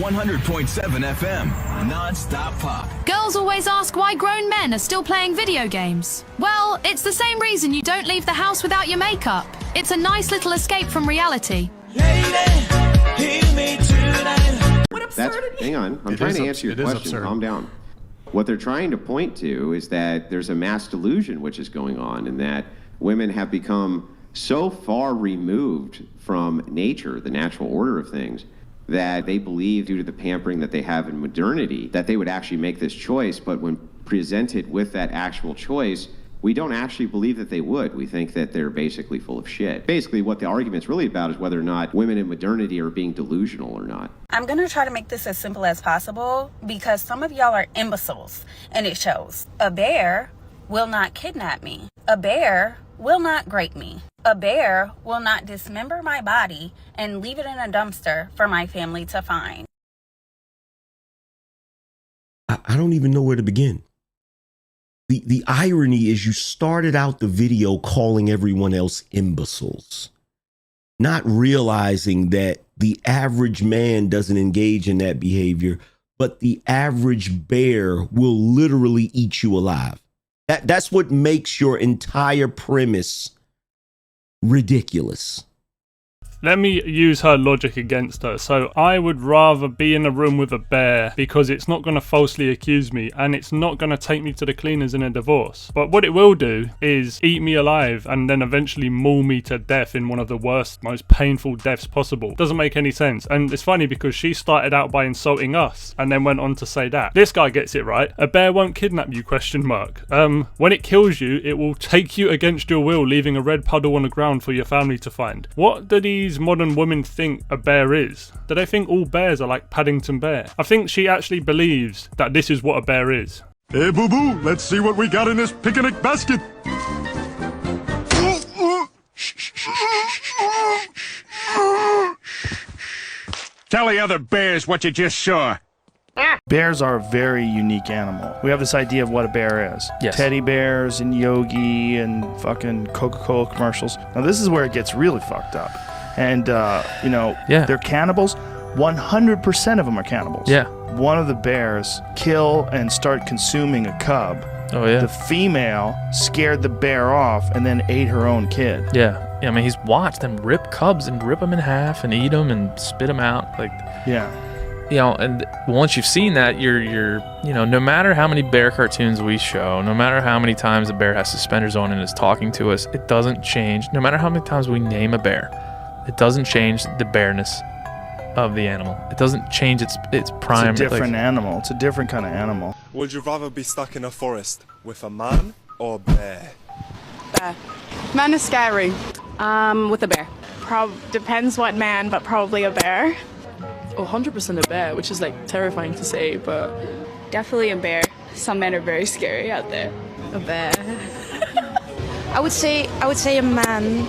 100.7 FM, non-stop pop. Girls always ask why grown men are still playing video games. Well, it's the same reason you don't leave the house without your makeup. It's a nice little escape from reality. Hang on, I'm trying to answer your question. Calm down. What they're trying to point to is that there's a mass delusion which is going on, and that women have become so far removed from nature, the natural order of things, that they believe, due to the pampering that they have in modernity, that they would actually make this choice. But when presented with that actual choice, we don't actually believe that they would. We think that they're basically full of shit. Basically, what the argument's really about is whether or not women in modernity are being delusional or not. I'm going to try to make this as simple as possible because some of y'all are imbeciles, and it shows. A bear will not kidnap me. A bear will not grape me. A bear will not dismember my body and leave it in a dumpster for my family to find. I don't even know where to begin. The irony is you started out the video calling everyone else imbeciles, not realizing that the average man doesn't engage in that behavior, but the average bear will literally eat you alive. That's what makes your entire premise ridiculous. Let me use her logic against her. So I would rather be in a room with a bear because it's not going to falsely accuse me and it's not going to take me to the cleaners in a divorce. But what it will do is eat me alive and then eventually maul me to death in one of the worst, most painful deaths possible. Doesn't make any sense. And it's funny because she started out by insulting us and then went on to say that. This guy gets it right. A bear won't kidnap you, ? When it kills you, it will take you against your will, leaving a red puddle on the ground for your family to find. What do these modern women think a bear is? Do they think all bears are like Paddington Bear? I think she actually believes that this is what a bear is. Hey, boo-boo, let's see what we got in this picnic basket. Tell the other bears what you just saw. Bears are a very unique animal. We have this idea of what a bear is. Yes. Teddy bears and Yogi and fucking Coca-Cola commercials. Now this is where it gets really fucked up. And, they're cannibals. 100% of them are cannibals. Yeah. One of the bears kill and start consuming a cub. Oh, yeah. The female scared the bear off and then ate her own kid. Yeah. I mean, he's watched them rip cubs and rip them in half and eat them and spit them out. And once you've seen that, you're no matter how many bear cartoons we show, no matter how many times the bear has suspenders on and is talking to us, it doesn't change. No matter how many times we name a bear, it doesn't change the bareness of the animal. It doesn't change its prime. It's a different animal. It's a different kind of animal. Would you rather be stuck in a forest with a man or a bear? Bear. Man is scary. With a bear. Depends what man, but probably a bear. Oh, 100% a bear, which is like terrifying to say, but Definitely a bear. Some men are very scary out there. a bear. I would say a man.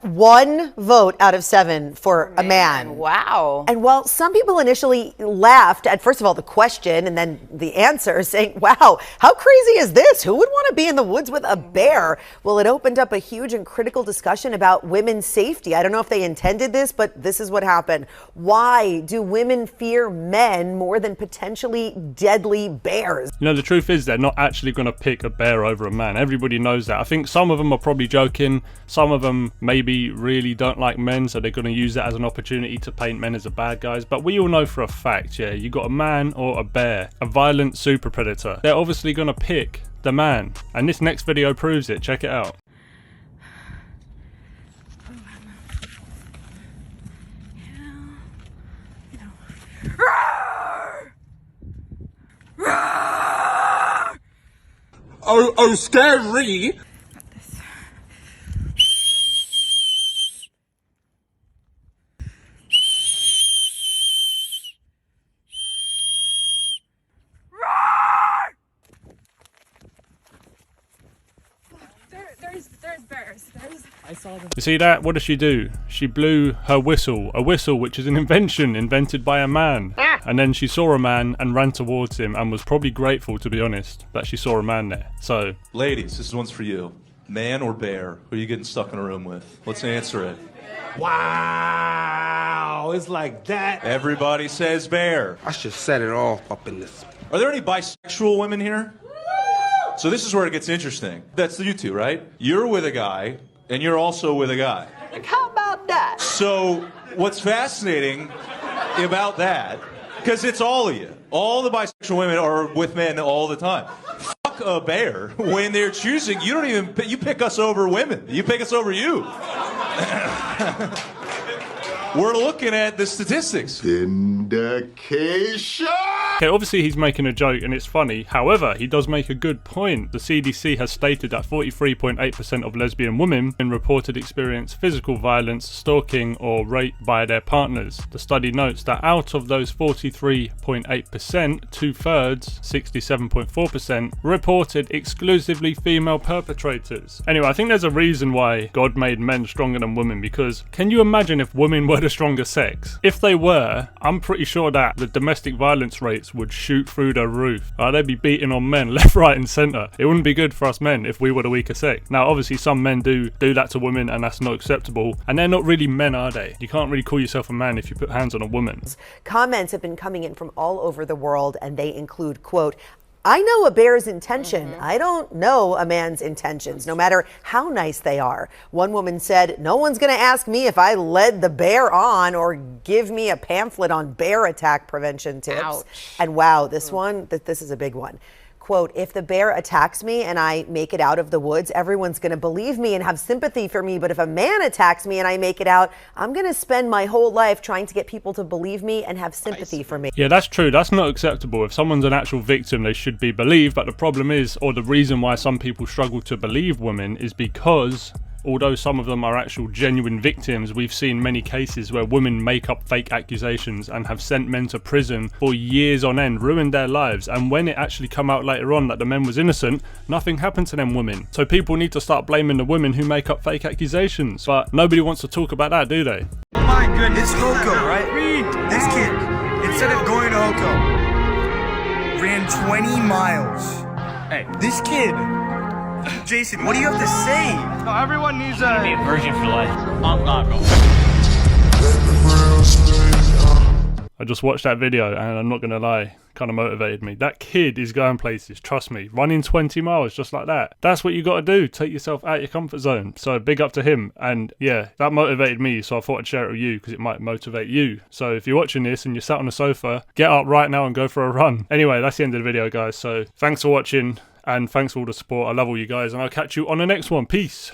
1 vote out of 7 for a man. Wow. And while some people initially laughed at, first of all, the question and then the answer, saying, wow, how crazy is this? Who would want to be in the woods with a bear? Well, it opened up a huge and critical discussion about women's safety. I don't know if they intended this, but this is what happened. Why do women fear men more than potentially deadly bears? You know, the truth is they're not actually going to pick a bear over a man. Everybody knows that. I think some of them are probably joking. Some of them maybe really don't like men, so they're going to use that as an opportunity to paint men as the bad guys. But we all know for a fact, yeah, you got a man or a bear, a violent super predator. They're obviously going to pick the man. And this next video proves it. Check it out. Oh, scary! There's bears. I saw them. You see that? What does she do? She blew her whistle. A whistle which is an invention invented by a man. And then she saw a man and ran towards him and was probably grateful, to be honest, that she saw a man there. So, ladies, this one's for you. Man or bear? Who are you getting stuck in a room with? Let's answer it. Wow, it's like that. Everybody says bear. I should set it off up in this. Are there any bisexual women here? So this is where it gets interesting. That's you two, right? You're with a guy, and you're also with a guy. Like, how about that? So what's fascinating about that, because it's all of you. All the bisexual women are with men all the time. Fuck a bear. When they're choosing, you pick us over women. You pick us over you. We're looking at the statistics. Vindication! Okay, obviously he's making a joke and it's funny. However, he does make a good point. The CDC has stated that 43.8% of lesbian women reported experience physical violence, stalking, or rape by their partners. The study notes that out of those 43.8%, 2/3, 67.4%, reported exclusively female perpetrators. Anyway, I think there's a reason why God made men stronger than women, because can you imagine if women were the stronger sex? If they were, I'm pretty sure that the domestic violence rates would shoot through the roof. They'd be beating on men left, right and centre. It wouldn't be good for us men if we were the weaker sex. Now obviously some men do that to women and that's not acceptable, and they're not really men, are they? You can't really call yourself a man if you put hands on a woman. Comments have been coming in from all over the world, and they include, quote, I know a bear's intention. I don't know a man's intentions, no matter how nice they are. One woman said, no one's going to ask me if I led the bear on or give me a pamphlet on bear attack prevention tips. Ouch. And wow, this is a big one. Quote, if the bear attacks me and I make it out of the woods, everyone's going to believe me and have sympathy for me. But if a man attacks me and I make it out, I'm going to spend my whole life trying to get people to believe me and have sympathy for me. Yeah, that's true. That's not acceptable. If someone's an actual victim, they should be believed. But the problem is, or the reason why some people struggle to believe women is because although some of them are actual genuine victims, we've seen many cases where women make up fake accusations and have sent men to prison for years on end, ruined their lives, and when it actually come out later on that the men was innocent, nothing happened to them women. So people need to start blaming the women who make up fake accusations, but nobody wants to talk about that, do they? My goodness, it's Hoko, right? This kid, instead of going to Hoko, ran 20 miles. Hey, this kid, Jason, what do you have to say? No, everyone needs a virgin for life. I'm not going. I just watched that video and I'm not gonna lie, kind of motivated me. That kid is going places, trust me. Running 20 miles just like that. That's what you gotta do, take yourself out your comfort zone. So big up to him, and yeah, that motivated me, so I thought I'd share it with you because it might motivate you. So if you're watching this and you're sat on the sofa, get up right now and go for a run. Anyway, that's the end of the video, guys, so thanks for watching and thanks for all the support. I love all you guys and I'll catch you on the next one. Peace.